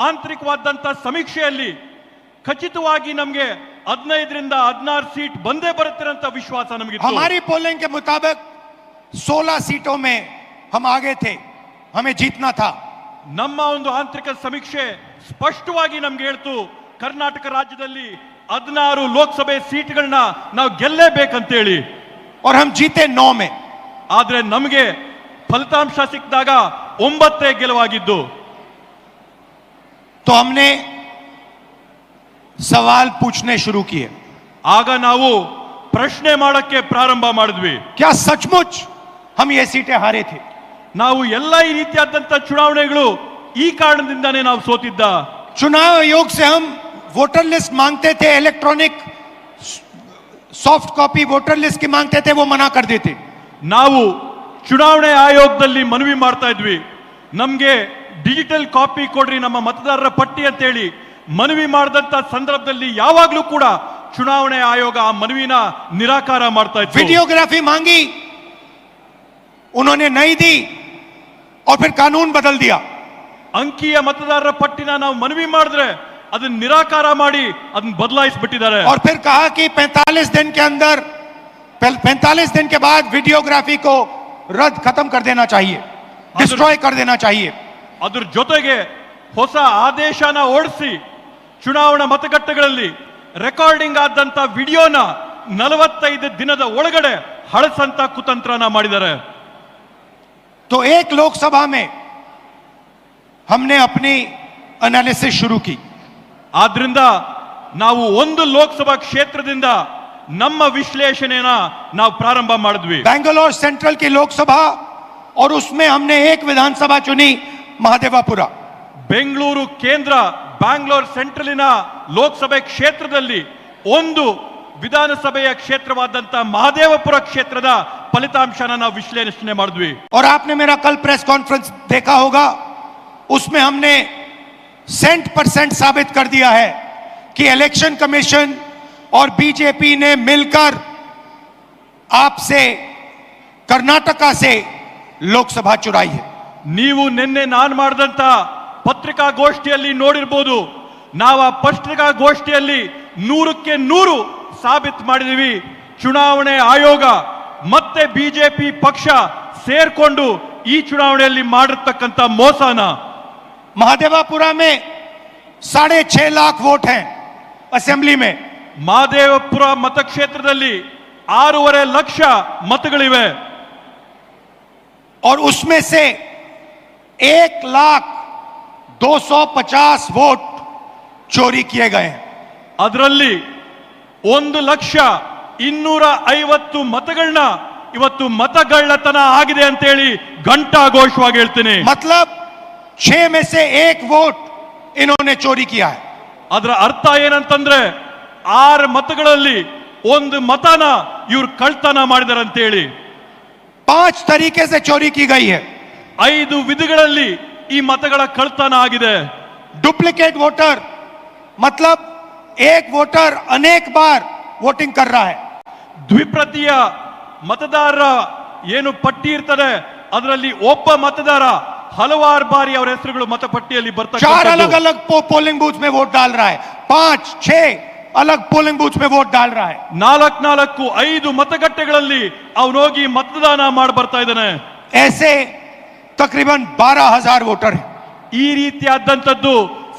ಆಂತರಿಕವಾದಂತ ಸಮೀಕ್ಷೆಯಲ್ಲಿ ಖಚಿತವಾಗಿ ನಮಗೆ 15 ರಿಂದ 16 सीट ಬಂದೇ ಬರುತ್ತೆ ಅಂತ ವಿಶ್ವಾಸ ನಮಗಿತ್ತು. हमारी पोलिंग के मुताबिक 16 सीटों में हम आगे थे, हमें जीतना था. ನಮ್ಮ ಒಂದು ಆಂತರಿಕ ಸಮೀಕ್ಷೆ ಸ್ಪಷ್ಟವಾಗಿ ನಮಗೆ ಹೇಳ್ತು, ಕರ್ನಾಟಕ ರಾಜ್ಯದಲ್ಲಿ 16 ಲೋಕಸಭೆ ಸೀಟ್ಗಳನ್ನ ನಾವು ಗೆಲ್ಲೇಬೇಕಂತ ಹೇಳಿ. और हम जीते 9 में. ಆದ್ರೆ ನಮಗೆ ಫಲಿತಾಂಶ ಸಿಕ್ಕಿದಾಗ 9 ಗೆಲುವಾಗಿದ್ದು. तो हमने सवाल पूछने शुरू किए. ಆಗ ನಾವು ಪ್ರಶ್ನೆ ಮಾಡಕ್ಕೆ ಪ್ರಾರಂಭ ಮಾಡಿದ್ವಿ. क्या सचमुच हम ये सीटें हारे थे? ನಾವು ಎಲ್ಲ ಈ ರೀತಿಯಾದಂತ ಚುನಾವಣೆಗಳು ಈ ಕಾರಣದಿಂದಾನೇ ನಾವು ಸೋತಿದ್ದ. चुनाव आयोग से हम वोटर लिस्ट मांगते थे, electronic soft copy voter list की मांगते थे, वो मना कर देते. ನಾವು ಚುನಾವಣೆ ಆಯೋಗದಲ್ಲಿ ಮನವಿ ಮಾಡ್ತಾ ಇದ್ವಿ, ನಮಗೆ ಡಿಜಿಟಲ್ ಕಾಪಿ ಕೊಡ್ರಿ ನಮ್ಮ ಮತದಾರರ ಪಟ್ಟಿ ಅಂತ ಹೇಳಿ ಮನವಿ ಮಾಡಿದಂತ ಸಂದರ್ಭದಲ್ಲಿ ಯಾವಾಗಲೂ ಕೂಡ ಚುನಾವಣೆ ಆಯೋಗ ಆ ಮನವಿನ ನಿರಾಕಾರ ಮಾಡ್ತಾ ಇತ್ತು. वीडियोग्राफी मांगी, उन्होंने नहीं दी और फिर कानून बदल दिया. ಅಂಕಿಯ ಮತದಾರರ ಪಟ್ಟಿನ ನಾವು ಮನವಿ ಮಾಡಿದ್ರೆ ಅದನ್ನ ನಿರಾಕಾರ ಮಾಡಿ ಅದನ್ನ ಬದಲಾಯಿಸಿಬಿಟ್ಟಿದ್ದಾರೆ. और फिर कहा कि 45 दिन के अंदर 45 दिन के बाद वीडियोग्राफी को रद्द खत्म कर देना चाहिए, डिस्ट्रॉय कर देना चाहिए. ಅದ್ರ ಜೊತೆಗೆ ಹೊಸ ಆದೇಶನ ಹೊರಡಿಸಿ ಚುನಾವಣಾ ಮತಗಟ್ಟೆಗಳಲ್ಲಿ ರೆಕಾರ್ಡಿಂಗ್ ಆದಂತ ವಿಡಿಯೋನ 45 ದಿನದ ಒಳಗಡೆ ಹಳಸಂತ ಕುತಂತ್ರನ ಮಾಡಿದ್ದಾರೆ. तो एक लोकसभा में हमने अपनी एनालिसिस शुरू की. ಆದ್ರಿಂದ ನಾವು ಒಂದು ಲೋಕಸಭಾ ಕ್ಷೇತ್ರದಿಂದ ನಮ್ಮ ವಿಶ್ಲೇಷಣೆನ ನಾವು ಪ್ರಾರಂಭ ಮಾಡಿದ್ವಿ. बैंगलोर सेंट्रल की लोकसभा और उसमें हमने एक विधानसभा चुनी, महादेवापुरा. ಬೆಂಗಳೂರು ಕೇಂದ್ರ ಬ್ಯಾಂಗ್ಳೂರ್ ಸೆಂಟ್ರಲಿನ ಲೋಕಸಭೆ ಕ್ಷೇತ್ರದಲ್ಲಿ ಒಂದು ವಿಧಾನಸಭೆಯ ಕ್ಷೇತ್ರವಾದಂತ ಮಹದೇವಪುರ ಕ್ಷೇತ್ರದ ಫಲಿತಾಂಶನ ನಾವು ವಿಶ್ಲೇಷಣೆ ಮಾಡಿದ್ವಿ. और आपने मेरा कल प्रेस कॉन्फ्रेंस देखा होगा, उसमें हमने 100% साबित कर दिया है कि इलेक्शन कमीशन और बीजेपी ने मिलकर आपसे कर्नाटका से लोकसभा चुराई है. ನೀವು ನಿನ್ನೆ ನಾನು ಮಾಡಿದಂತ ಪತ್ರಿಕಾಗೋಷ್ಠಿಯಲ್ಲಿ ನೋಡಿರಬಹುದು, ನಾವು ಆ ಪತ್ರಿಕಾಗೋಷ್ಠಿಯಲ್ಲಿ 100ಕ್ಕೆ 100 ಸಾಬೀತು ಮಾಡಿದೀವಿ. ಚುನಾವಣೆ ಆಯೋಗ ಮತ್ತೆ ಬಿಜೆಪಿ ಪಕ್ಷ ಸೇರ್ಕೊಂಡು ಈ ಚುನಾವಣೆಯಲ್ಲಿ ಮಾಡಿರ್ತಕ್ಕಂಥ ಮೋಸನ. महादेवापुरा में 6.5 लाख वोट हैं असेंबली में. ಮಹದೇವಪುರ ಮತಕ್ಷೇತ್ರದಲ್ಲಿ 6.5 ಲಕ್ಷ ಮತಗಳಿವೆ. और उसमें से 1,250,000 वोट चोरी किए गए हैं. ಅದರಲ್ಲಿ 1,250,000 मतಗಳನ್ನ ಇವತ್ತು ಮತಗಳ್ಳತನ ಆಗಿದೆ ಅಂತ ಹೇಳಿ ಘಂಟಾಘೋಷವಾಗಿ ಹೇಳ್ತೀನಿ. मतलब 6 में से 1 वोट इन्होंने चोरी किया है. ಅದರ ಅರ್ಥ ಏನಂತಂದ್ರೆ 6 मतಗಳಲ್ಲಿ 1 मतನ ಇವರು ಕಳ್ತನ ಮಾಡಿದ್ದಾರೆ ಅಂತ ಹೇಳಿ. 5 तरीके से चोरी की गई है. 5 ವಿಧಗಳಲ್ಲಿ ಈ मतಗಳ ಕಳ್ತನ ಆಗಿದೆ. डुप्लीकेट वोटर मतलब एक वोटर अनेक बार वोटिंग कर रहा है. ದ್ವಿಪ್ರತಿಯ ಮತದಾರರ ಏನು ಪಟ್ಟಿ ಇರ್ತದೆ ಅದರಲ್ಲಿ ಒಬ್ಬ ಮತದಾರ ಹಲವಾರು ಬಾರಿ ಅವರ ಹೆಸರುಗಳು ಮತಪಟ್ಟಿಯಲ್ಲಿ ಬರ್ತಾರೆ. 4 अलग अलग पोलिंग बूथ में वोट डाल रहा है, 5-6 अलग पोलिंग बूथ में वोट डाल रहा है. 4-5 ಮತಗಟ್ಟೆಗಳಲ್ಲಿ ಅವನು ಹೋಗಿ ಮತದಾನ ಮಾಡಿ ಬರ್ತಾ ಇದ್ದಾನೆ. ऐसे तकरीबन 12,000 वोटर हैं. ಈ ರೀತಿಯಾದಂತದ್ದು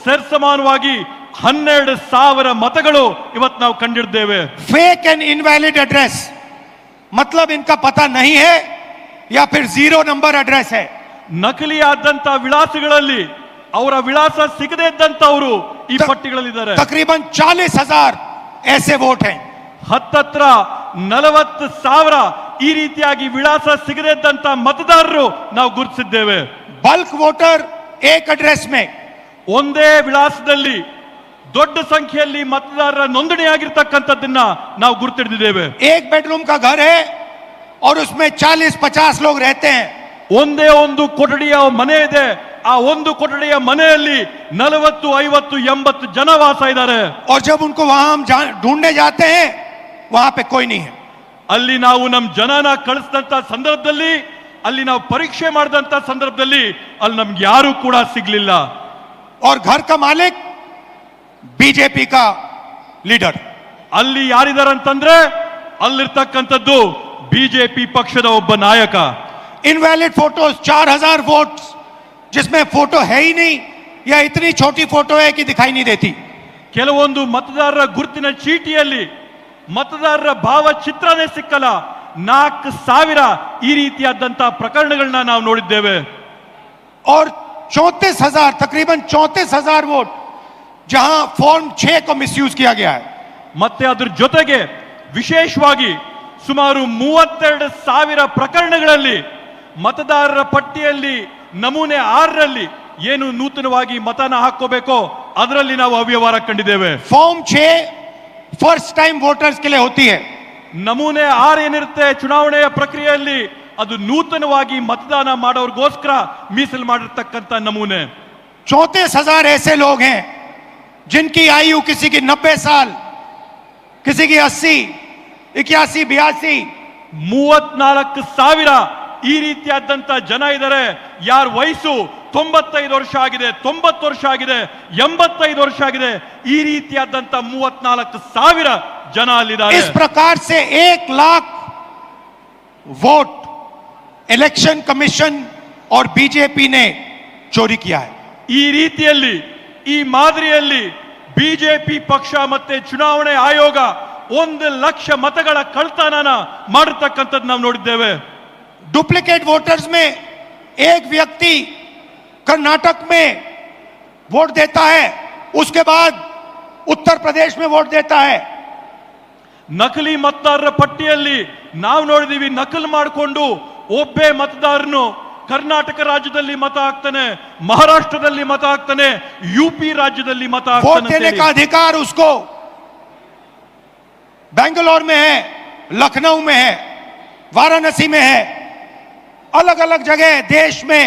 ಸರಿಸಮಾನವಾಗಿ 12,000 मतಗಳು ಇವತ್ತು ನಾವು ಕಂಡಿದ್ದೇವೆ. फेक एंड इनवैलिड एड्रेस मतलब इनका पता नहीं है या फिर 0 नंबर एड्रेस है. ನಕಲಿಯಾದಂತ ವಿಳಾಸಗಳಲ್ಲಿ ಅವರ ವಿಳಾಸ ಸಿಗದೇ ಇದ್ದಂತವರು ಈ ಪಟ್ಟಿಗಳಲ್ಲಿದ್ದಾರೆ. तकरीबन 40,000 ऐसे वोट हैं. ಹತ್ತತ್ರ 40,000 ಈ ರೀತಿಯಾಗಿ ವಿಳಾಸ ಸಿಗದೇ ಇದ್ದಂತ ಮತದಾರರು ನಾವು ಗುರುತಿಸಿದ್ದೇವೆ. बल्क वोटर एक एड्रेस में, ಒಂದೇ ವಿಳಾಸದಲ್ಲಿ ದೊಡ್ಡ ಸಂಖ್ಯೆಯಲ್ಲಿ ಮತದಾರರ ನೋಂದಣಿಯಾಗಿರ್ತಕ್ಕಂಥದ್ದನ್ನ ನಾವು ಗುರುತಿಡಿದ್ದೇವೆ. एक बेडरूम का घर है और उसमें 40-50 लोग रहते हैं. ಒಂದೇ ಒಂದು ಕೊಠಡಿಯ ಮನೆ ಇದೆ, ಆ ಒಂದು ಕೊಠಡಿಯ ಮನೆಯಲ್ಲಿ 40-50-80 ಜನ ವಾಸ ಇದ್ದಾರೆ. और जब उनको वहां हम ढूंढने जाते हैं वहां पे कोई नहीं है. ಅಲ್ಲಿ ನಾವು ನಮ್ಮ ಜನನ ಕಳಿಸಿದಂತ ಸಂದರ್ಭದಲ್ಲಿ, ಅಲ್ಲಿ ನಾವು ಪರೀಕ್ಷೆ ಮಾಡಿದಂತ ಸಂದರ್ಭದಲ್ಲಿ ಅಲ್ಲಿ ನಮ್ಗೆ ಯಾರು ಕೂಡ ಸಿಗ್ಲಿಲ್ಲ. और घर का मालिक बीजेपी का लीडर। ಅಲ್ಲಿ ಯಾರಿದಾರಂತಂದ್ರೆ ಅಲ್ಲಿರ್ತಕ್ಕಂಥದ್ದು ಬಿಜೆಪಿ ಪಕ್ಷದ ಒಬ್ಬ ನಾಯಕ. इनवैलिड फोटोज 4000 वोट्स जिसमें फोटो है ही नहीं या इतनी छोटी फोटो है कि दिखाई नहीं देती। ಕೆಲವೊಂದು ಮತದಾರರ ಗುರುತಿನ ಚೀಟಿಯಲ್ಲಿ ಮತದಾರರ ಭಾವಚಿತ್ರನೇ ಸಿಕ್ಕಲ್ಲ. 4000 ಈ ರೀತಿಯಾದಂತಹ ಪ್ರಕರಣಗಳನ್ನ ನಾವು ನೋಡಿದ್ದೇವೆ. और 34,000 तकरीबन 34,000 वोट जहां फॉर्म 6 को मिसयूज किया गया है। ಮತ್ತೆ ಅದರ ಜೊತೆಗೆ ವಿಶೇಷವಾಗಿ ಸುಮಾರು 32,000 ಪ್ರಕರಣಗಳಲ್ಲಿ ಮತದಾರರ ಪಟ್ಟಿಯಲ್ಲಿ ನಮೂನೆ 6ರಲ್ಲಿ ಏನು ನೂತನವಾಗಿ ಮತನ ಹಾಕೋಬೇಕೋ ಅದರಲ್ಲಿ ನಾವು ಅವ್ಯವಹಾರ ಕಂಡಿದ್ದೇವೆ. फॉर्म 6 फर्स्ट टाइम वोटर्स के लिए होती है। ನಮೂನೆ 6 ಏನಿರುತ್ತೆ ಚುನಾವಣೆಯ ಪ್ರಕ್ರಿಯೆಯಲ್ಲಿ ಅದು ನೂತನವಾಗಿ ಮತದಾನ ಮಾಡೋರ್ಗೋಸ್ಕರ ಮೀಸಲು ಮಾಡಿರ್ತಕ್ಕಂಥ ನಮೂನೆ. 34,000 ऐसे लोग हैं जिनकी आयु किसी की 90 साल, किसी की 80, 81, 82। 34,000 ಈ ರೀತಿಯಾದಂತ ಜನ ಇದ್ದಾರೆ. ಯಾರ ವಯಸ್ಸು 95 ವರ್ಷ ಆಗಿದೆ, 90 ವರ್ಷ ಆಗಿದೆ, 85 ವರ್ಷ ಆಗಿದೆ. ಈ ರೀತಿಯಾದಂತ 34,000 ಜನ ಅಲ್ಲಿದ್ದಾರೆ. इस प्रकार से 1 लाख वोट इलेक्शन कमीशन और बीजेपी ने चोरी किया है। ಈ ರೀತಿಯಲ್ಲಿ ಈ ಮಾದರಿಯಲ್ಲಿ ಬಿಜೆಪಿ ಪಕ್ಷ ಮತ್ತೆ ಚುನಾವಣೆ ಆಯೋಗ 1,00,000 ಮತಗಳ ಕಳ್ತನನ ಮಾಡಿರ್ತಕ್ಕಂಥದ್ದು ನಾವು ನೋಡಿದ್ದೇವೆ. डुप्लीकेट वोटर्स में एक व्यक्ति कर्नाटक में वोट देता है, उसके बाद उत्तर प्रदेश में वोट देता है। ನಕಲಿ ಮತದಾರರ ಪಟ್ಟಿಯಲ್ಲಿ ನಾವು ನೋಡಿದೀವಿ, ನಕಲು ಮಾಡಿಕೊಂಡು ಒಬ್ಬೇ ಮತದಾರನು ಕರ್ನಾಟಕ ರಾಜ್ಯದಲ್ಲಿ ಮತ ಹಾಕ್ತಾನೆ, ಮಹಾರಾಷ್ಟ್ರದಲ್ಲಿ ಮತ ಹಾಕ್ತಾನೆ, यूपी राज्यದಲ್ಲಿ ಮತ वोट देने ಹಾಕ್ತಾನೆ. का अधिकार उसको बेंगलोर में है, लखनऊ में है, वाराणसी में है, अलग अलग जगह देश में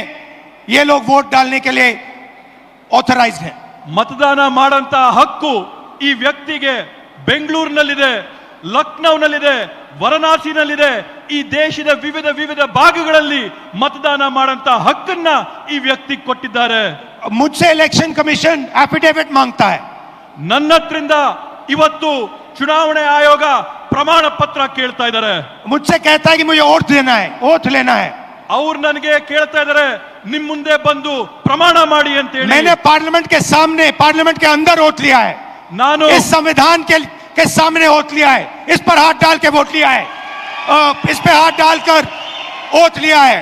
ये लोग वोट डालने के लिए ऑथराइज्ड हैं। ಮತದಾನ ಮಾಡಂತ ಹಕ್ಕು ಈ ವ್ಯಕ್ತಿಗೆ ಬೆಂಗಳೂರಿನಲ್ಲಿದೆ, ಲಕ್ನೌನಲ್ಲಿದೆ, ವಾರಣಾಸಿನಲ್ಲಿದೆ. ಈ ದೇಶದ ವಿವಿಧ ವಿವಿಧ ಭಾಗಗಳಲ್ಲಿ ಮತದಾನ ಮಾಡಂತ ಹಕ್ಕನ್ನ ಈ ವ್ಯಕ್ತಿ ಕೊಟ್ಟಿದ್ದಾರೆ. मुझसे इलेक्शन कमीशन एफिडेविट मांगता है। ನನ್ನ ಹತ್ರಿಂದ ಇವತ್ತು ಚುನಾವಣೆ ಆಯೋಗ ಪ್ರಮಾಣ ಪತ್ರ ಕೇಳ್ತಾ ಇದ್ದಾರೆ. मुझसे कहता है कि मुझे ओथ लेना है। ಅವ್ರು ನನಗೆ ಕೇಳ್ತಾ ಇದ್ದಾರೆ, ನಿಮ್ ಮುಂದೆ ಬಂದು ಪ್ರಮಾಣ ಮಾಡಿ ಅಂತ ಹೇಳಿ. मैंने पार्लियामेंट के सामने, पार्लियामेंट के अंदर ओथ लिया है। ನಾನು इस संविधान के सामने ओथ लिया है, इस पर हाथ डाल के वोट लिया है, इस पे हाथ डालकर ओथ लिया है।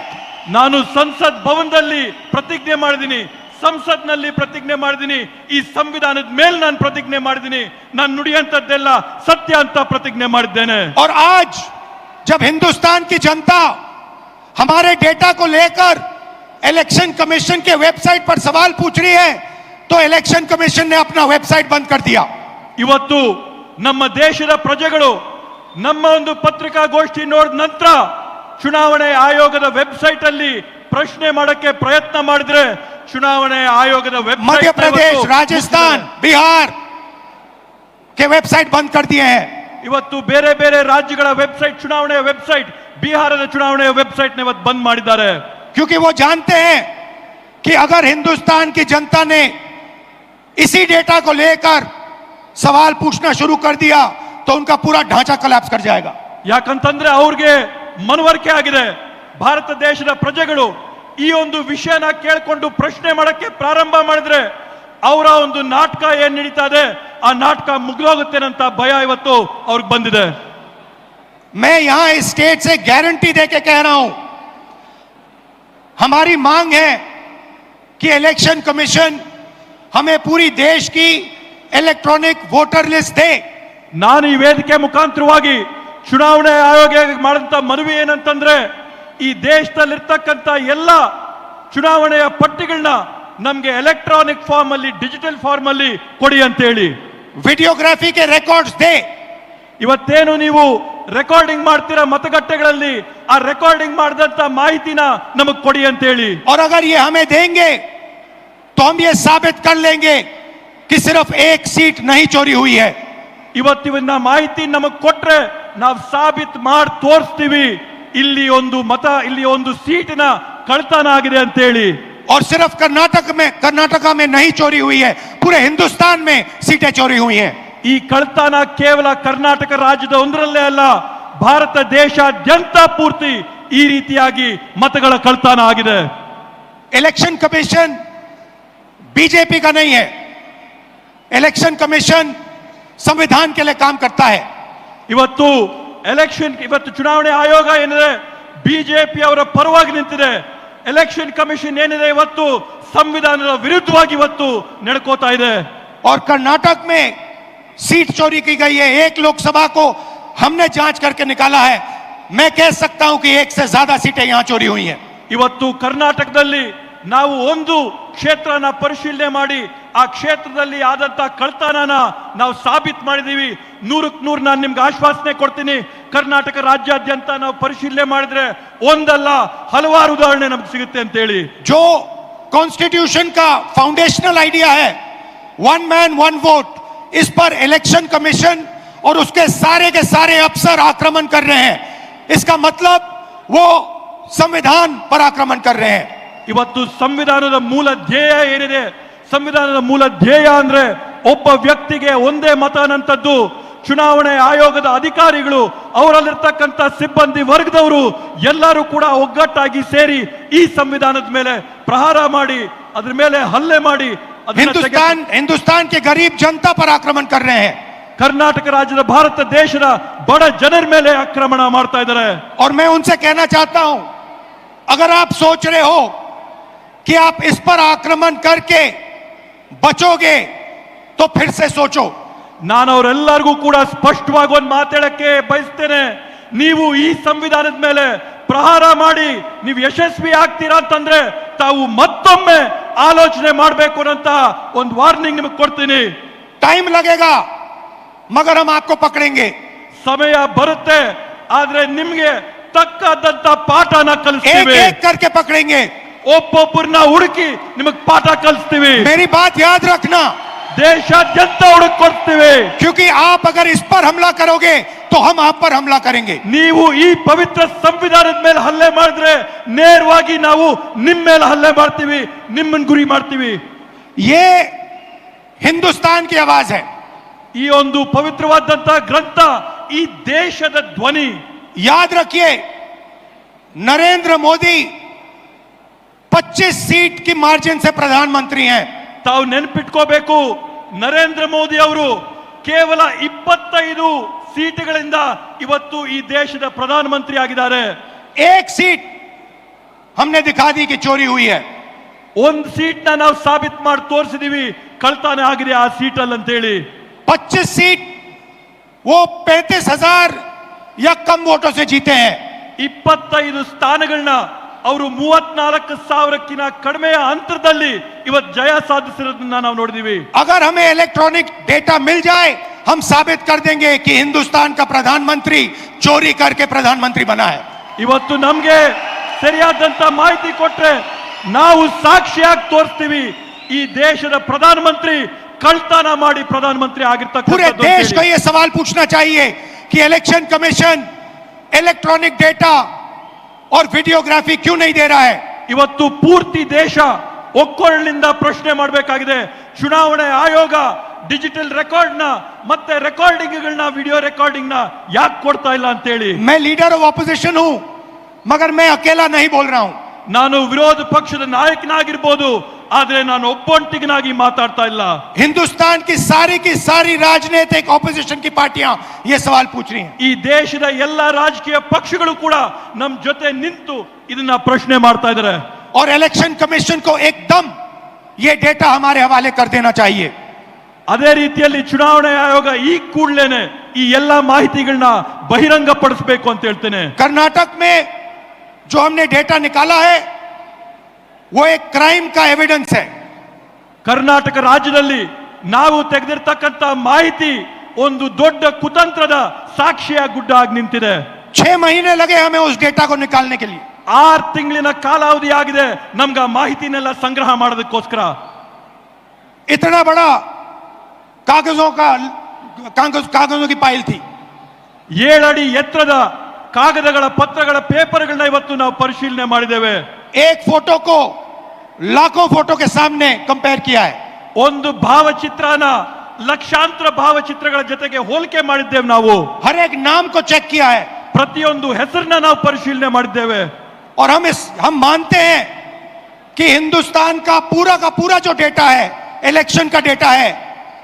ನಾನು ಸಂಸತ್ ಭವನದಲ್ಲಿ ಪ್ರತಿಜ್ಞೆ ಮಾಡಿದ್ದೀನಿ, ಸಂಸತ್ನಲ್ಲಿ ಪ್ರತಿಜ್ಞೆ ಮಾಡಿದ್ದೀನಿ, ಈ ಸಂವಿಧಾನದ ಮೇಲೆ ನಾನು ಪ್ರತಿಜ್ಞೆ ಮಾಡಿದ್ದೀನಿ, ನಾನು ನುಡಿಯಂತದ್ದೆಲ್ಲ ಸತ್ಯ ಅಂತ ಪ್ರತಿಜ್ಞೆ ಮಾಡಿದ್ದೇನೆ. और आज जब हिंदुस्तान की जनता हमारे डेटा को लेकर इलेक्शन कमीशन के वेबसाइट पर सवाल पूछ रही है, तो इलेक्शन कमीशन ने अपना वेबसाइट बंद कर दिया। ಇವತ್ತು ನಮ್ಮ ದೇಶದ ಪ್ರಜೆಗಳು ನಮ್ಮ ಒಂದು ಪತ್ರಿಕಾಗೋಷ್ಠಿ ನೋಡಿದ ನಂತರ ಚುನಾವಣೆ ಆಯೋಗದ ವೆಬ್ಸೈಟ್ ಅಲ್ಲಿ ಪ್ರಶ್ನೆ ಮಾಡಕ್ಕೆ ಪ್ರಯತ್ನ ಮಾಡಿದ್ರೆ ಚುನಾವಣೆ ಆಯೋಗದ ವೆಬ್ಸೈಟ್ मध्य प्रदेश, राजस्थान, बिहार के वेबसाइट बंद कर दिए हैं। ಇವತ್ತು ಬೇರೆ ಬೇರೆ ರಾಜ್ಯಗಳ ವೆಬ್ಸೈಟ್, ಚುನಾವಣೆಯ ವೆಬ್ಸೈಟ್, ಬಿಹಾರದ ಚುನಾವಣೆಯ ವೆಬ್ಸೈಟ್ ಇವತ್ತು ಬಂದ್ ಮಾಡಿದ್ದಾರೆ. क्योंकि वो जानते हैं कि अगर हिंदुस्तान की जनता ने इसी डेटा को लेकर सवाल पूछना शुरू कर दिया तो उनका पूरा ढांचा कोलैप्स कर जाएगा। ಯಾಕಂತಂದ್ರೆ ಅವ್ರಿಗೆ ಮನವರಿಕೆ ಆಗಿದೆ, ಭಾರತ ದೇಶದ ಪ್ರಜೆಗಳು ಈ ಒಂದು ವಿಷಯನ ಕೇಳಿಕೊಂಡು ಪ್ರಶ್ನೆ ಮಾಡಕ್ಕೆ ಪ್ರಾರಂಭ ಮಾಡಿದ್ರೆ ಅವರ ಒಂದು ನಾಟಕ ಏನ್ ನಡೀತಾ ಇದೆ ಆ ನಾಟಕ ಮುಗಿದೋಗುತ್ತೇನಂತ ಭಯ ಇವತ್ತು ಅವ್ರಿಗೆ ಬಂದಿದೆ. मैं यहां इस स्टेट से गारंटी देके कह रहा हूं, हमारी मांग है कि इलेक्शन कमीशन हमें पूरी देश की इलेक्ट्रॉनिक वोटर लिस्ट दे। ನಾನು ಈ ವೇದಿಕೆ ಮುಖಾಂತರವಾಗಿ ಚುನಾವಣೆ ಆಯೋಗ ಮಾಡಿದಂತ ಮನವಿ ಏನಂತಂದ್ರೆ ಈ ದೇಶದಲ್ಲಿರ್ತಕ್ಕಂಥ ಎಲ್ಲ ಚುನಾವಣೆಯ ಪಟ್ಟಿಗಳನ್ನ ನಮ್ಗೆ ಎಲೆಕ್ಟ್ರಾನಿಕ್ ಫಾರ್ಮ್ ಅಲ್ಲಿ, ಡಿಜಿಟಲ್ ಫಾರ್ಮ್ ಅಲ್ಲಿ ಕೊಡಿ ಅಂತ ಹೇಳಿ. वीडियोग्राफी के रिकॉर्ड्स दे। ಇವತ್ತೇನು ನೀವು ರೆಕಾರ್ಡಿಂಗ್ ಮಾಡ್ತೀರಾ ಮತಗಟ್ಟೆಗಳಲ್ಲಿ, ಆ ರೆಕಾರ್ಡಿಂಗ್ ಮಾಡಿದಂತ ಮಾಹಿತಿನ ನಮಗ್ ಕೊಡಿ ಅಂತ ಹೇಳಿ. और अगर ये हमें देंगे तो हम ये साबित कर लेंगे कि सिर्फ एक सीट नहीं चोरी हुई है। ಇವತ್ತಿನ ಮಾಹಿತಿ ನಮಗ್ ಕೊಟ್ರೆ ನಾವು ಸಾಬೀತ್ ಮಾಡಿ ತೋರಿಸ್ತೀವಿ ಇಲ್ಲಿ ಒಂದು ಮತ, ಇಲ್ಲಿ ಒಂದು ಸೀಟಿನ ಕಳ್ತನ ಆಗಿದೆ ಅಂತ ಹೇಳಿ. और सिर्फ कर्नाटका में नहीं चोरी हुई है, पूरे हिंदुस्तान में सीटें चोरी हुई हैं। ಈ ಕಳ್ತನ ಕೇವಲ ಕರ್ನಾಟಕ ರಾಜ್ಯದ ಒಂದರಲ್ಲೇ ಅಲ್ಲ, ಭಾರತ ದೇಶಾದ್ಯಂತ ಪೂರ್ತಿ ಈ ರೀತಿಯಾಗಿ ಮತಗಳ ಕಳ್ತನ ಆಗಿದೆ. इलेक्शन कमीशन बीजेपी का नहीं है, इलेक्शन कमीशन संविधान के लिए काम करता है. ಇವತ್ತು ಚುನಾವಣೆ ಆಯೋಗ ಏನಿದೆ ಬಿಜೆಪಿ ಅವರ ಪರವಾಗಿ ನಿಂತಿದೆ. ಎಲೆಕ್ಷನ್ ಕಮಿಷನ್ ಏನಿದೆ ಇವತ್ತು ಸಂವಿಧಾನದ ವಿರುದ್ಧವಾಗಿ ಇವತ್ತು ನಡ್ಕೋತಾ ಇದೆ. और कर्नाटक में सीट चोरी की गई है, एक लोकसभा को हमने जांच करके निकाला है. मैं कह सकता हूं कि एक से ज्यादा सीटें यहां चोरी हुई हैं. ಇವತ್ತು ಕರ್ನಾಟಕದಲ್ಲಿ ನಾವು ಒಂದು ಕ್ಷೇತ್ರನ ಪರಿಶೀಲನೆ ಮಾಡಿ ಆ ಕ್ಷೇತ್ರದಲ್ಲಿ ಆದಂತ ಕಳ್ತನನ ನಾವು ಸಾಬೀತು ಮಾಡಿದೀವಿ. 100ಕ್ಕೆ 100 ನಾನು ನಿಮ್ಗೆ ಆಶ್ವಾಸನೆ ಕೊಡ್ತೀನಿ. ಕರ್ನಾಟಕ ರಾಜ್ಯಾದ್ಯಂತ ನಾವು ಪರಿಶೀಲನೆ ಮಾಡಿದ್ರೆ ಒಂದಲ್ಲ ಹಲವಾರು ಉದಾಹರಣೆ ನಮ್ಗೆ ಸಿಗುತ್ತೆ ಅಂತ ಹೇಳಿ. जो कॉन्स्टिट्यूशन का फाउंडेशनल आइडिया है, वन मैन वन वोट, इस पर इलेक्शन कमीशन और उसके सारे अफसर आक्रमण कर रहे हैं. इसका मतलब वो संविधान पर आक्रमण कर रहे हैं. ಇವತ್ತು ಸಂವಿಧಾನದ ಮೂಲ ಧ್ಯೇಯ ಏನಿದೆ, ಸಂವಿಧಾನದ ಮೂಲ ಧ್ಯೇಯ ಅಂದ್ರೆ ಒಬ್ಬ ವ್ಯಕ್ತಿಗೆ ಒಂದೇ ಮತ ಅನ್ನಂಥದ್ದು. ಚುನಾವಣೆ ಆಯೋಗದ ಅಧಿಕಾರಿಗಳು, ಅವರಲ್ಲಿರ್ತಕ್ಕಂಥ ಸಿಬ್ಬಂದಿ ವರ್ಗದವರು ಎಲ್ಲರೂ ಕೂಡ ಒಗ್ಗಟ್ಟಾಗಿ ಸೇರಿ ಈ ಸಂವಿಧಾನದ ಮೇಲೆ ಪ್ರಹಾರ ಮಾಡಿ ಅದ್ರ ಮೇಲೆ ಹಲ್ಲೆ ಮಾಡಿ हिंदुस्तान के गरीब जनता पर आक्रमण कर रहे हैं. ಕರ್ನಾಟಕ ರಾಜ್ಯದ ಭಾರತ ದೇಶದ ಬಡ ಜನರ ಮೇಲೆ ಆಕ್ರಮಣ ಮಾಡ್ತಾ ಇದ್ದಾರೆ. और मैं उनसे कहना चाहता हूं, अगर आप सोच रहे हो कि आप इस पर आक्रमण करके बचोगे तो फिर से सोचो. ನಾನು ಅವರೆಲ್ಲರಿಗೂ ಕೂಡ ಸ್ಪಷ್ಟವಾಗಿ ಒಂದು ಮಾತಾಡಕ್ಕೆ ಬಯಸ್ತೇನೆ. ನೀವು ಈ ಸಂವಿಧಾನದ ಮೇಲೆ ಪ್ರಹಾರ ಮಾಡಿ ನೀವು ಯಶಸ್ವಿ ಆಗ್ತೀರಾ ಅಂತಂದ್ರೆ ತಾವು ಮತ್ತೊಮ್ಮೆ ಆಲೋಚನೆ ಮಾಡಬೇಕು ಅಂತ ಒಂದು ವಾರ್ನಿಂಗ್ ನಿಮಗೆ ಕೊಡ್ತೀನಿ. टाइम लगेगा मगर हम आपको पकड़ेंगे. ಸಮಯ ಬರುತ್ತೆ, ಆದ್ರೆ ನಿಮ್ಗೆ ತಕ್ಕದಂತ ಪಾಠನ एक ಕಲಿಸ್ತೀವಿ. एक करके पकड़ेंगे. ಒಬ್ಬೊಬ್ಬರನ್ನ ಹುಡುಕಿ ನಿಮಗೆ ಪಾಠ ಕಲಿಸ್ತೀವಿ. मेरी बात याद रखना, ದೇಶಾದ್ಯಂತ ಹುಡುಕ್ ಕೊಡ್ತೀವಿ. क्योंकि आप अगर इस पर हमला करोगे तो हम आप पर हमला करेंगे. ನೀವು ಈ ಪವಿತ್ರ ಸಂವಿಧಾನದ ಮೇಲೆ ಹಲ್ಲೆ ಮಾಡಿದ್ರೆ ನೇರವಾಗಿ ನಾವು ನಿಮ್ಮ ಮೇಲೆ ಹಲ್ಲೆ ಮಾಡ್ತೀವಿ, ನಿಮ್ಮನ್ನ ಗುರಿ ಮಾಡ್ತೀವಿ. ये हिंदुस्तान की आवाज है. ಈ ಒಂದು ಪವಿತ್ರವಾದಂತ ಗ್ರಂಥ ಈ ದೇಶದ ಧ್ವನಿ. याद रखिए, नरेंद्र मोदी 25 सीट की मार्जिन से प्रधानमंत्री हैं. ತಾವು ನೆನಪಿಟ್ಕೋಬೇಕು, ನರೇಂದ್ರ ಮೋದಿ ಅವರು ಕೇವಲ 25 ಸೀಟುಗಳಿಂದ ಇವತ್ತು ಈ ದೇಶದ ಪ್ರಧಾನಮಂತ್ರಿ ಆಗಿದ್ದಾರೆ. एक सीट हमने दिखा दी कि चोरी हुई है. ಒಂದು ಸೀಟ್ನ ನಾವು ಸಾಬೀತು ಮಾಡಿ ತೋರಿಸಿದೀವಿ ಕಳ್ತನ ಆಗಿದೆ ಆ ಸೀಟಲ್ಲಿ ಅಂತ ಹೇಳಿ. 25 सीट वो 35,000 या कम वोटों से जीते हैं. 25 ಸ್ಥಾನಗಳನ್ನ ಅವರು 34,000ಕ್ಕಿಂತ ಕಡಿಮೆಯ ಅಂತರದಲ್ಲಿ ಇವತ್ತು ಜಯ ಸಾಧಿಸಿರೋದನ್ನ ನಾವು ನೋಡಿದೀವಿ. अगर हमें इलेक्ट्रॉनिक डेटा मिल जाए, हम साबित कर देंगे कि हिंदुस्तान का प्रधानमंत्री चोरी करके प्रधानमंत्री बना है. ಇವತ್ತು ನಮ್ಗೆ ಸರಿಯಾದಂತ ಮಾಹಿತಿ ಕೊಟ್ರೆ ನಾವು ಸಾಕ್ಷಿಯಾಗಿ ತೋರಿಸ್ತೀವಿ ಈ ದೇಶದ ಪ್ರಧಾನಮಂತ್ರಿ ಕಳ್ತನ ಮಾಡಿ ಪ್ರಧಾನಮಂತ್ರಿ पूरे देश को ಆಗಿರ್ತಕ್ಕಂಥ. यह सवाल पूछना चाहिए कि इलेक्शन कमीशन इलेक्ट्रॉनिक डेटा और वीडियोग्राफी क्यों नहीं दे रहा है. ಇವತ್ತು ಪೂರ್ತಿ ದೇಶ ಒಕ್ಕೊರಳಿಂದ ಪ್ರಶ್ನೆ ಮಾಡಬೇಕಾಗಿದೆ. ಚುನಾವಣೆ ಆಯೋಗ ಡಿಜಿಟಲ್ ರೆಕಾರ್ಡ್ ನ ಮತ್ತೆ ರೆಕಾರ್ಡಿಂಗ್ಗಳನ್ನ, ವಿಡಿಯೋ ರೆಕಾರ್ಡಿಂಗ್ ನ ಯಾಕೆ ಕೊಡ್ತಾ ಇಲ್ಲ ಅಂತ ಹೇಳಿ. मैं लीडर ऑफ ऑपोजिशन हूं, मगर मैं अकेला नहीं बोल रहा हूं. ನಾನು ವಿರೋಧ ಪಕ್ಷದ ನಾಯಕನಾಗಿರ್ಬೋದು, ಆದ್ರೆ ನಾನು ಒಬ್ಬೊಂಟಿಗನಾಗಿ ಮಾತಾಡ್ತಾ ಇಲ್ಲ. हिंदुस्तान की सारी राजनीतिक ऑपोजिशन की पार्टियां ये सवाल पूछ रही हैं. ಈ ದೇಶದ ಎಲ್ಲ ರಾಜಕೀಯ ಪಕ್ಷಗಳು ಕೂಡ ನಮ್ಮ ಜೊತೆ ನಿಂತು ಇದನ್ನ ಪ್ರಶ್ನೆ ಮಾಡ್ತಾ ಇದ್ದಾರೆ. और इलेक्शन कमीशन को एकदम ये डेटा हमारे हवाले कर देना चाहिए. ಅದೇ ರೀತಿಯಲ್ಲಿ ಚುನಾವಣೆ ಆಯೋಗ ಈ ಕೂಡಲೇನೆ ಈ ಎಲ್ಲ ಮಾಹಿತಿಗಳನ್ನ ಬಹಿರಂಗ ಪಡಿಸಬೇಕು ಅಂತ ಹೇಳ್ತೇನೆ. कर्नाटक में जो हमने डेटा निकाला है वो एक क्राइम का एविडेंस है. ಕರ್ನಾಟಕ ರಾಜ್ಯದಲ್ಲಿ ನಾವು ತೆಗೆದಿರ್ತಕ್ಕಂಥ ಮಾಹಿತಿ ಒಂದು ದೊಡ್ಡ ಕುತಂತ್ರದ ಸಾಕ್ಷಿಯ ಗುಡ್ಡ ಆಗಿ ನಿಂತಿದೆ. 6 महीने लगे हमें उस डेटा को निकालने के लिए. 6 ತಿಂಗಳಿನ ಕಾಲಾವಧಿ ಆಗಿದೆ ನಮ್ಗ ಮಾಹಿತಿನೆಲ್ಲ ಸಂಗ್ರಹ ಮಾಡೋದಕ್ಕೋಸ್ಕರ. इतना बड़ा कागजों की पाइल थी. 7 ಅಡಿ ಎತ್ತರದ ಕಾಗದಗಳ, ಪತ್ರಗಳ, ಪೇಪರ್ಗಳನ್ನ ಇವತ್ತು ನಾವು ಪರಿಶೀಲನೆ ಮಾಡಿದ್ದೇವೆ. एक फोटो को लाखों फोटो के सामने कंपेयर किया है। ಒಂದು ಭಾವಚಿತ್ರನ ಲಕ್ಷಾಂತರ ಭಾವಚಿತ್ರಗಳ ಜೊತೆಗೆ ಹೋಲಿಕೆ ಮಾಡಿದ್ದೇವೆ ನಾವು. हर एक नाम को चेक किया है ಪ್ರತಿಯೊಂದು ಹೆಸರನ್ನ ನಾವು ಪರಿಶೀಲನೆ ಮಾಡಿದ್ದೇವೆ. और हम मानते हैं कि हिंदुस्तान का पूरा जो डेटा है, इलेक्शन का डेटा है,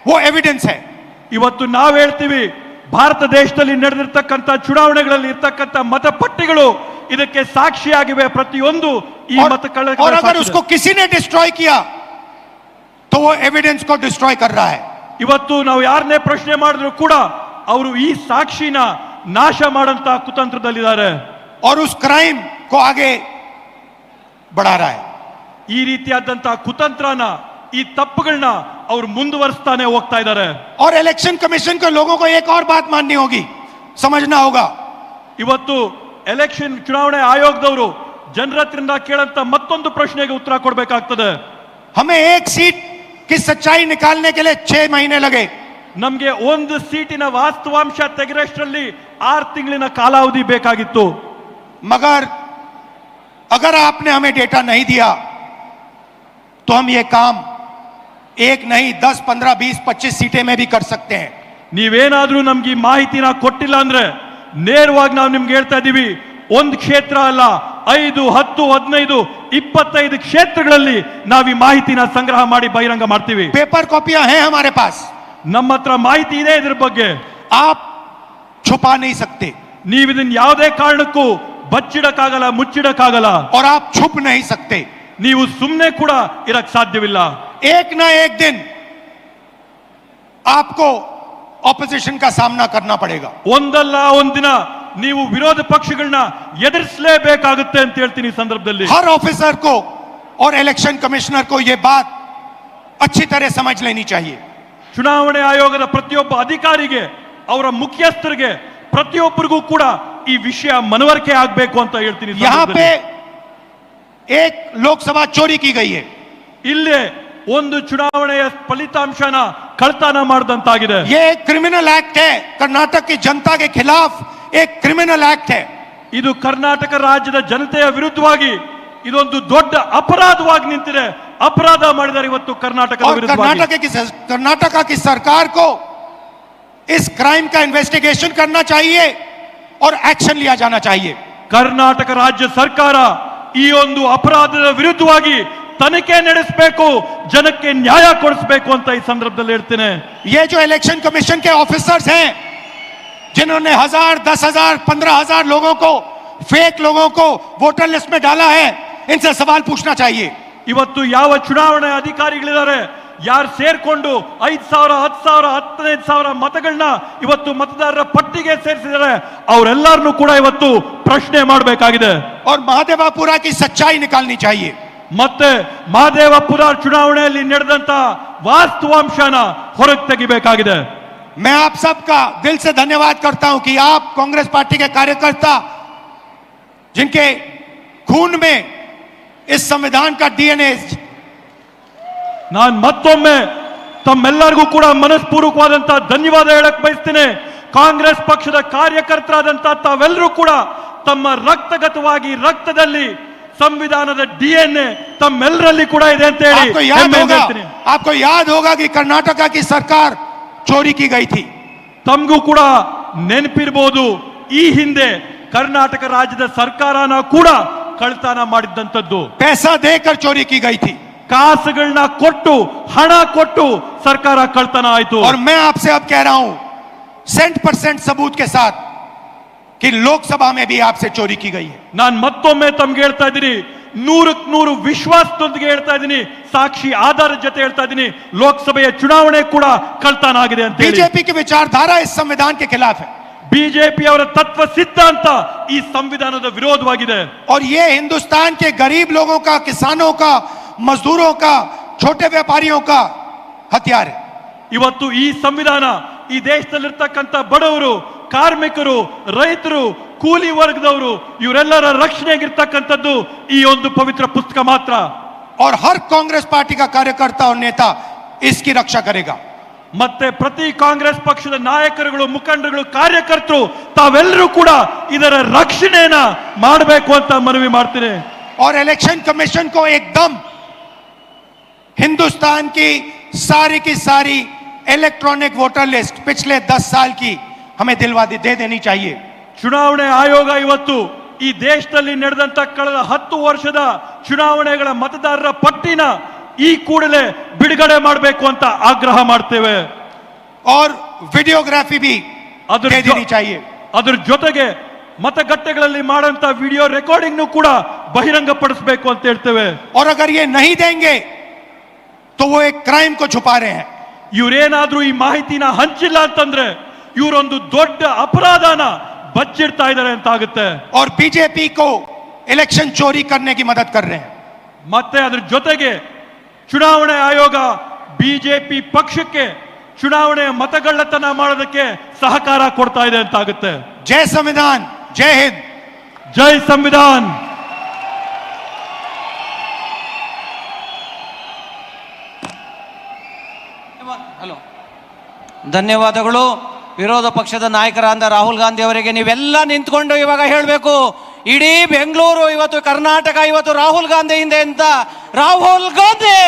वो एविडेंस है। ಇವತ್ತು ನಾವು ಹೇಳ್ತೀವಿ ಭಾರತ ದೇಶದಲ್ಲಿ ನಡೆದಿರ್ತಕ್ಕಂಥ ಚುನಾವಣೆಗಳಲ್ಲಿ ಇರ್ತಕ್ಕಂಥ ಮತಪಟ್ಟಿಗಳು ಇದಕ್ಕೆ ಸಾಕ್ಷಿಯಾಗಿವೆ. ಪ್ರತಿಯೊಂದು ಈ और अगर उसको किसी ने डिस्ट्रॉय किया तो वो एविडेंस को डिस्ट्रॉय कर रहा है। ಇವತ್ತು ನಾವು ಯಾರನ್ನೇ ಪ್ರಶ್ನೆ ಮಾಡಿದ್ರು ಕೂಡ ಅವರು ಈ ಸಾಕ್ಷಿನ ನಾಶ ಮಾಡಂತ ಕುತಂತ್ರದಲ್ಲಿದ್ದಾರೆ. और उस क्राइम को आगे बढ़ा रहा है। ಈ ರೀತಿಯಾದಂತ ಕುತಂತ್ರನ, ಈ ತಪ್ಪುಗಳನ್ನ ಅವರು ಮುಂದುವರಿಸ್ತಾನೆ ಹೋಗ್ತಾ ಇದ್ದಾರೆ. और इलेक्शन कमीशन के लोगों को एक और बात माननी होगी, समझना होगा। ಇವತ್ತು ಎಲೆಕ್ಷನ್ ಚುನಾವಣೆ ಆಯೋಗದವರು ಜನರ ಹತ್ರದಿಂದ ಕೇಳಂತ ಮತ್ತೊಂದು ಪ್ರಶ್ನೆಗೆ ಉತ್ತರ ಕೊಡಬೇಕಾಗ್ತದೆ. हमें एक सीट की सच्चाई निकालने के लिए 6 महीने लगे। ನಮಗೆ ಒಂದು ಸೀಟಿನ ವಾಸ್ತವಾಂಶ ತೆಗೆರಷ್ಟರಲ್ಲಿ 6 ತಿಂಗಳಿನ ಕಾಲಾವಧಿ ಬೇಕಾಗಿತ್ತು. मगर अगर आपने हमें डेटा नहीं दिया तो हम ये काम एक नहीं 10, 15, 20, 25 सीटें में भी कर सकते हैं। ನೀವೇನಾದ್ರೂ ನಮ್ಗೆ ಈ ಮಾಹಿತಿನ ಕೊಟ್ಟಿಲ್ಲ ಅಂದ್ರೆ ನೇರವಾಗಿ ನಾವು ನಿಮ್ಗೆ ಹೇಳ್ತಾ ಇದೀವಿ, ಒಂದು ಕ್ಷೇತ್ರ ಅಲ್ಲ, 5, 10, 15, 25 ಕ್ಷೇತ್ರಗಳಲ್ಲಿ ನಾವು ಈ ಮಾಹಿತಿನ ಸಂಗ್ರಹ ಮಾಡಿ ಬಹಿರಂಗ ಮಾಡ್ತೀವಿ. पेपर कॉपियां हैं हमारे पास, ನಮ್ಮ ಹತ್ರ ಮಾಹಿತಿ ಇದೆ ಇದ್ರ ಬಗ್ಗೆ. आप छुपा नहीं सकते, ನೀವು ಇದನ್ನ ಯಾವುದೇ ಕಾರಣಕ್ಕೂ ಬಚ್ಚಿಡಕ್ಕಾಗಲ್ಲ, ಮುಚ್ಚಿಡಕ್ಕಾಗಲ್ಲ. और आप छुप नहीं सकते। ನೀವು ಸುಮ್ಮನೆ ಕೂಡ ಇರಕ್ ಸಾಧ್ಯವಿಲ್ಲ. एक ना एक दिन आपको ऑपोजिशन का सामना करना पड़ेगा। ಒಂದಲ್ಲ ಒಂದಿನ ನೀವು ವಿರೋಧ ಪಕ್ಷಗಳನ್ನ ಎದುರಿಸಲೇಬೇಕಾಗುತ್ತೆ ಅಂತ ಹೇಳ್ತೀನಿ ಈ ಸಂದರ್ಭದಲ್ಲಿ. हर ऑफिसर को और इलेक्शन कमिश्नर को यह बात अच्छी तरह समझ लेनी चाहिए। ಚುನಾವಣೆ ಆಯೋಗದ ಪ್ರತಿಯೊಬ್ಬ ಅಧಿಕಾರಿಗೆ, ಅವರ ಮುಖ್ಯಸ್ಥರಿಗೆ, ಪ್ರತಿಯೊಬ್ಬರಿಗೂ ಕೂಡ ಈ ವಿಷಯ ಮನವರಿಕೆ ಆಗಬೇಕು ಅಂತ ಹೇಳ್ತೀನಿ. यहाँ पे एक लोकसभा चोरी की गई है, ಇಲ್ಲೇ ಒಂದು ಚುನಾವಣೆಯ ಫಲಿತಾಂಶನ ಕಳ್ತನ ಮಾಡಿದಂತಾಗಿದೆ. ये एक क्रिमिनल एक्ट है, कर्नाटक की जनता के खिलाफ एक क्रिमिनल एक्ट है। ಇದು ಕರ್ನಾಟಕ ರಾಜ್ಯದ ಜನತೆಯ ವಿರುದ್ಧವಾಗಿ ಇದೊಂದು ದೊಡ್ಡ ಅಪರಾಧವಾಗಿ ನಿಂತಿದೆ. ಅಪರಾಧ ಮಾಡಿದ್ದಾರೆ ಇವತ್ತು ಕರ್ನಾಟಕದ और ವಿರುದ್ಧವಾಗಿ. कर्नाटका की सरकार को इस क्राइम का इन्वेस्टिगेशन करना चाहिए और एक्शन लिया जाना चाहिए। ಕರ್ನಾಟಕ ರಾಜ್ಯ ಸರ್ಕಾರ ಈ ಒಂದು ಅಪರಾಧದ ವಿರುದ್ಧವಾಗಿ ತನಿಖೆ ನಡೆಸಬೇಕು, ಜನಕ್ಕೆ ನ್ಯಾಯ ಕೊಡಿಸಬೇಕು ಅಂತ ಈ ಸಂದರ್ಭದಲ್ಲಿ ಹೇಳ್ತೇನೆ. ये जो इलेक्शन कमीशन के ऑफिसर्स हैं जिन्होंने 1000, 10,000, 15,000 लोगों को, फेक लोगों को वोटर लिस्ट में डाला है, इनसे सवाल पूछना चाहिए। ಇವತ್ತು ಯಾವ ಚುನಾವಣೆ ಅಧಿಕಾರಿಗಳಿದ್ದಾರೆ, ಯಾರು ಸೇರ್ಕೊಂಡು 5,000, 10,000, 15,000 ಮತಗಳನ್ನ ಇವತ್ತು ಮತದಾರರ ಪಟ್ಟಿಗೆ ಸೇರಿಸಿದ್ದಾರೆ, ಅವರೆಲ್ಲರನ್ನೂ ಕೂಡ ಇವತ್ತು ಪ್ರಶ್ನೆ ಮಾಡಬೇಕಾಗಿದೆ. और महादेवापुरा की सच्चाई निकालनी चाहिए। ಮತ್ತೆ ಮಹದೇವಪುರ ಚುನಾವಣೆಯಲ್ಲಿ ನಡೆದಂತ ವಾಸ್ತವಾಂಶನ ಹೊರಗೆ ತೆಗಿಬೇಕಾಗಿದೆ. मैं आप सबका दिल से धन्यवाद करता हूं कि आप कांग्रेस पार्टी के कार्यकर्ता, जिनके खून में इस संविधान का डीएनए, ನಾನು ಮತ್ತೊಮ್ಮೆ ತಮ್ಮೆಲ್ಲರಿಗೂ ಕೂಡ ಮನಸ್ಪೂರ್ವಕವಾದಂತಹ ಧನ್ಯವಾದ ಹೇಳಕ್ ಬಯಸ್ತೇನೆ. ಕಾಂಗ್ರೆಸ್ ಪಕ್ಷದ ಕಾರ್ಯಕರ್ತರಾದಂತ ತಾವೆಲ್ಲರೂ ಕೂಡ ತಮ್ಮ ರಕ್ತಗತವಾಗಿ ರಕ್ತದಲ್ಲಿ ಸಂವಿಧಾನದ ಡಿಎನ್ಎ ತಮ್ಮೆಲ್ಲರಲ್ಲಿ ಕೂಡ ಇದೆ ಅಂತ ಹೇಳಿ आपको याद होगा कि कर्नाटका की सरकार चोरी की गई थी। ತಮಗೂ ಕೂಡ ನೆನಪಿರಬಹುದು, ಈ ಹಿಂದೆ ಕರ್ನಾಟಕ ರಾಜ್ಯದ ಸರ್ಕಾರನ ಕೂಡ ಕಳ್ತನ ಮಾಡಿದ್ದಂಥದ್ದು. पैसा देकर चोरी की गई थी, ಕಾಸುಗಳನ್ನ ಕೊಟ್ಟು, ಹಣ ಕೊಟ್ಟು ಸರ್ಕಾರ ಕಳ್ತನ ಆಯ್ತು. और मैं आपसे अब कह रहा हूं 100% सबूत के साथ कि लोकसभा में भी आपसे चोरी की गई है। ನಾನು ಮತ್ತೊಮ್ಮೆ ತಮ್ಗೆ ಹೇಳ್ತಾ ಇದ್ದೀನಿ, 100ಕ್ಕೆ 100 ವಿಶ್ವಾಸದೊಂದಿಗೆ ಹೇಳ್ತಾ ಇದ್ದೀನಿ, ಸಾಕ್ಷಿ ಆಧಾರದ ಜೊತೆ ಹೇಳ್ತಾ ಇದ್ದೀನಿ, ಲೋಕಸಭೆಯ ಚುನಾವಣೆ ಕೂಡ ಕಳ್ತನ ಆಗಿದೆ ಅಂತ ಹೇಳಿ. बीजेपी की विचारधारा इस संविधान के खिलाफ है। ಬಿಜೆಪಿ ಅವರ ತತ್ವ ಸಿದ್ಧಾಂತ ಈ ಸಂವಿಧಾನದ ವಿರೋಧವಾಗಿದೆ. और ये हिंदुस्तान के गरीब लोगों का, किसानों का, मजदूरों का, छोटे व्यापारियों का हथियार है। ಇವತ್ತು ಈ ಸಂವಿಧಾನ ಈ ದೇಶದಲ್ಲಿರ್ತಕ್ಕಂಥ ಬಡವರು, ಕಾರ್ಮಿಕರು, ರೈತರು, ಕೂಲಿ ವರ್ಗದವರು ಇವರೆಲ್ಲರ ರಕ್ಷಣೆಗಿರ್ತಕ್ಕಂಥದ್ದು ಈ ಒಂದು ಪವಿತ್ರ ಪುಸ್ತಕ ಮಾತ್ರ. और हर कांग्रेस पार्टी का कार्यकर्ता और नेता इसकी रक्षा करेगा। ಮತ್ತೆ ಪ್ರತಿ ಕಾಂಗ್ರೆಸ್ ಪಕ್ಷದ ನಾಯಕರುಗಳು, ಮುಖಂಡರುಗಳು, ಕಾರ್ಯಕರ್ತರು ತಾವೆಲ್ಲರೂ ಕೂಡ ಇದರ ರಕ್ಷಣೆಯನ್ನ ಮಾಡಬೇಕು ಅಂತ ಮನವಿ ಮಾಡ್ತೀನಿ. और इलेक्शन कमीशन को एकदम हिंदुस्तान की सारी इलेक्ट्रॉनिक वोटर लिस्ट पिछले 10 साल की हमें दे देनी चाहिए। ಚುನಾವಣೆ ಆಯೋಗ ಇವತ್ತು ಈ ದೇಶದಲ್ಲಿ ನಡೆದಂತ ಕಳೆದ 10 ವರ್ಷದ ಚುನಾವಣೆಗಳ ಮತದಾರರ ಪಟ್ಟಿನ ಈ ಕೂಡಲೇ ಬಿಡುಗಡೆ ಮಾಡಬೇಕು ಅಂತ ಆಗ್ರಹ ಮಾಡ್ತೇವೆ। और वीडियोग्राफी भी दे देनी चाहिए। ಅದರ ಜೊತೆಗೆ मतगट्टेಗಳಲ್ಲಿ ಮಾಡಂತ ವಿಡಿಯೋ ರೆಕಾರ್ಡಿಂಗ್ ಕೂಡ ಬಹಿರಂಗಪಡಿಸಬೇಕು ಅಂತ ಹೇಳ್ತೇವೆ। और अगर ये नहीं देंगे तो वो एक क्राइम को छुपा रहे हैं। ಇವರೇನಾದ್ರೂ ಈ ಮಾಹಿತಿನ ಹಂಚಿಲ್ಲ ಅಂತಂದ್ರೆ ಇವರೊಂದು ದೊಡ್ಡ ಅಪರಾಧನ ಬಚ್ಚಿಡ್ತಾ ಇದ್ದಾರೆ ಅಂತ ಆಗುತ್ತೆ। और बीजेपी को इलेक्शन चोरी करने की मदद कर रहे हैं। ಮತ್ತೆ ಅದರ ಜೊತೆಗೆ ಚುನಾವಣೆ ಆಯೋಗ ಬಿಜೆಪಿ ಪಕ್ಷಕ್ಕೆ ಚುನಾವಣೆ ಮತಗಳ್ಳತನ ಮಾಡೋದಕ್ಕೆ ಸಹಕಾರ ಕೊಡ್ತಾ ಇದೆ ಅಂತ ಆಗುತ್ತೆ। जय संविधान, जय हिंद, जय संविधान। ಹಲೋ, ಧನ್ಯವಾದಗಳು। ವಿರೋಧ ಪಕ್ಷದ ನಾಯಕರಾದ ರಾಹುಲ್ ಗಾಂಧಿ ಅವರಿಗೆ ನೀವೆಲ್ಲ ನಿಂತ್ಕೊಂಡು ಇವಾಗ ಹೇಳಬೇಕು, ಇಡೀ ಬೆಂಗಳೂರು ಇವತ್ತು ಕರ್ನಾಟಕ ಇವತ್ತು ರಾಹುಲ್ ಗಾಂಧಿ ಹಿಂದೆ ಅಂತ। ರಾಹುಲ್ ಗಾಂಧಿ।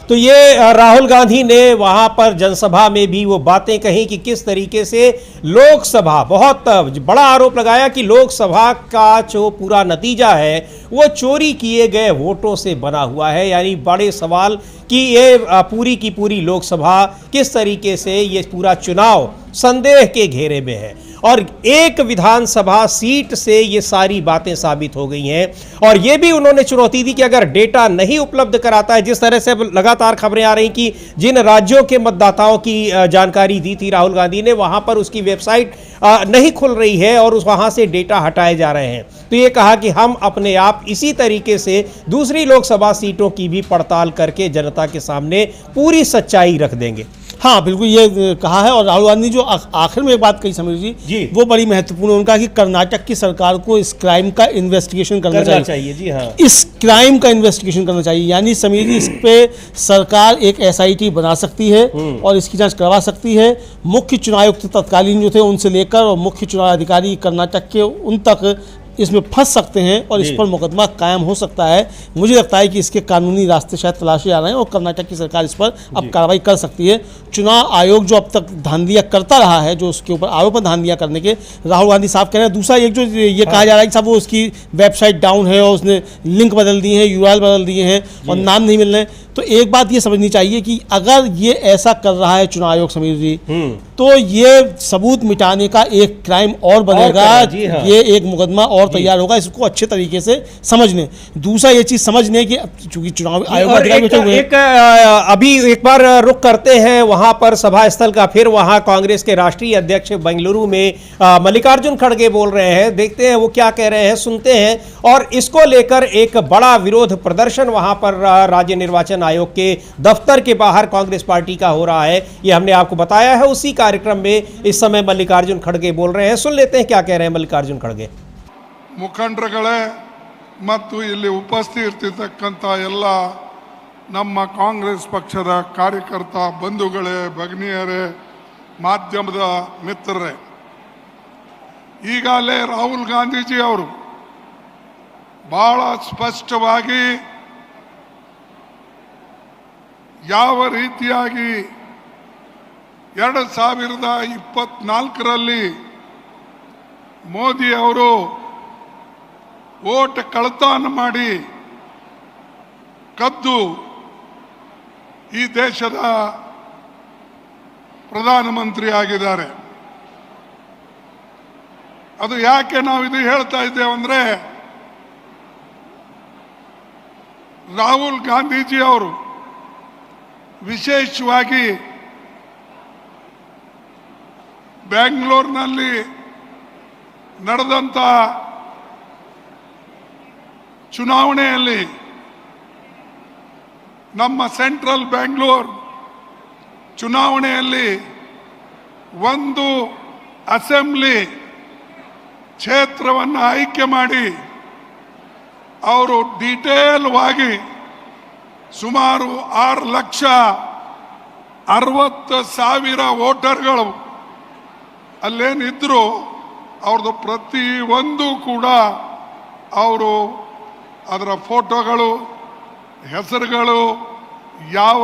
तो ये राहुल गांधी ने वहाँ पर जनसभा में भी वो बातें कही कि किस तरीके से लोकसभा, बहुत बड़ा आरोप लगाया कि लोकसभा का जो पूरा नतीजा है वो चोरी किए गए वोटों से बना हुआ है। यानी बड़े सवाल कि ये पूरी की पूरी लोकसभा किस तरीके से ये पूरा चुनाव संदेह के घेरे में है और एक विधानसभा सीट से ये सारी बातें साबित हो गई हैं। और ये भी उन्होंने चुनौती दी कि अगर डेटा नहीं उपलब्ध कराता है, जिस तरह से लगातार खबरें आ रही कि जिन राज्यों के मतदाताओं की जानकारी दी थी राहुल गांधी ने, वहां पर उसकी वेबसाइट नहीं खुल रही है और उस वहां से डेटा हटाए जा रहे हैं। तो ये कहा कि हम अपने आप इसी तरीके से दूसरी लोकसभा सीटों की भी पड़ताल करके जनता के सामने पूरी सच्चाई रख देंगे। हाँ बिल्कुल, ये कहा है। और राहुल गांधी जो आखिर में एक बात कही समीर जी, वो बड़ी महत्वपूर्ण है। उनका कि कर्नाटक की सरकार को इस क्राइम का इन्वेस्टिगेशन करना चाहिए। जी हाँ, इस क्राइम का इन्वेस्टिगेशन करना चाहिए। यानी समीर जी, इस पे सरकार एक SIT बना सकती है और इसकी जांच करवा सकती है। मुख्य चुनाव आयुक्त तत्कालीन जो थे उनसे लेकर और मुख्य चुनाव अधिकारी कर्नाटक के उन तक इसमें फंस सकते हैं और इस पर मुकदमा कायम हो सकता है। मुझे लगता है कि इसके कानूनी रास्ते शायद तलाशे जा रहे हैं और कर्नाटक की सरकार इस पर अब कार्रवाई कर सकती है। चुनाव आयोग जो अब तक धांधलियाँ करता रहा है, जो उसके ऊपर आरोप है धांधलियाँ करने के, राहुल गांधी साहब कह रहे हैं। दूसरा एक जो ये कहा जा रहा है कि साहब वो उसकी वेबसाइट डाउन है और उसने लिंक बदल दिए हैं, URL बदल दिए हैं और नाम नहीं मिल रहे हैं। तो एक बात ये समझनी चाहिए कि अगर ये ऐसा कर रहा है चुनाव आयोग समीर जी, तो ये सबूत मिटाने का एक क्राइम और बनेगा। हाँ। ये एक मुकदमा और तैयार होगा। इसको अच्छे तरीके से समझ लें। दूसरा ये चीज समझ लें कि चूंकि चुनाव आयोग अभी एक बार रुक करते हैं वहां पर सभा स्थल का, फिर वहां कांग्रेस के राष्ट्रीय अध्यक्ष बेंगलुरु में मल्लिकार्जुन खड़गे बोल रहे हैं। देखते हैं वो क्या कह रहे हैं, सुनते हैं। और इसको लेकर एक बड़ा विरोध प्रदर्शन वहां पर राज्य निर्वाचन आयोग के दफ्तर के बाहर कांग्रेस पार्टी का हो रहा है। ये हमने आपको बताया है। उसी कार्यक्रम में इस समय मल्लिकार्जुन खड़गे बोल रहे हैं। सुन लेते हैं क्या कह रहे हैं मल्लिकार्जुन खड़गे। ಮುಖಂಡರುಗಳೇ ಮತ್ತು ಇಲ್ಲಿ ಉಪಸ್ಥಿತಿರ್ತಕ್ಕಂಥ ಎಲ್ಲ ನಮ್ಮ ಕಾಂಗ್ರೆಸ್ ಪಕ್ಷದ ಕಾರ್ಯಕರ್ತ ಬಂಧುಗಳೇ, ಭಗಿನಿಯರೇ, ಮಾಧ್ಯಮದ ಮಿತ್ರರೇ, ಈಗಾಗಲೇ ರಾಹುಲ್ ಗಾಂಧೀಜಿ ಅವರು ಬಹಳ ಸ್ಪಷ್ಟವಾಗಿ ಯಾವ ರೀತಿಯಾಗಿ 2024ರಲ್ಲಿ ಮೋದಿ ಅವರು ವೋಟ್ ಕಳ್ಳತನ ಮಾಡಿ ಕದ್ದು ಈ ದೇಶದ ಪ್ರಧಾನಮಂತ್ರಿ ಆಗಿದ್ದಾರೆ. ಅದು ಯಾಕೆ ನಾವು ಇದು ಹೇಳ್ತಾ ಇದ್ದೇವೆ ಅಂದ್ರೆ, ರಾಹುಲ್ ಗಾಂಧೀಜಿ ಅವರು ವಿಶೇಷವಾಗಿ ಬೆಂಗಳೂರಿನಲ್ಲಿ ನಡೆದಂತ ಚುನಾವಣೆಯಲ್ಲಿ ನಮ್ಮ ಸೆಂಟ್ರಲ್ ಬೆಂಗಳೂರು ಚುನಾವಣೆಯಲ್ಲಿ ಒಂದು ಅಸೆಂಬ್ಲಿ ಕ್ಷೇತ್ರವನ್ನು ಆಯ್ಕೆ ಮಾಡಿ ಅವರು ಡೀಟೇಲ್ವಾಗಿ ಸುಮಾರು 6,60,000 ವೋಟರ್ಗಳು ಅಲ್ಲೇನಿದ್ರು ಅವ್ರದ್ದು ಪ್ರತಿ ಒಂದು ಕೂಡ ಅವರು ಅದರ ಫೋಟೋಗಳು ಹೆಸರುಗಳು ಯಾವ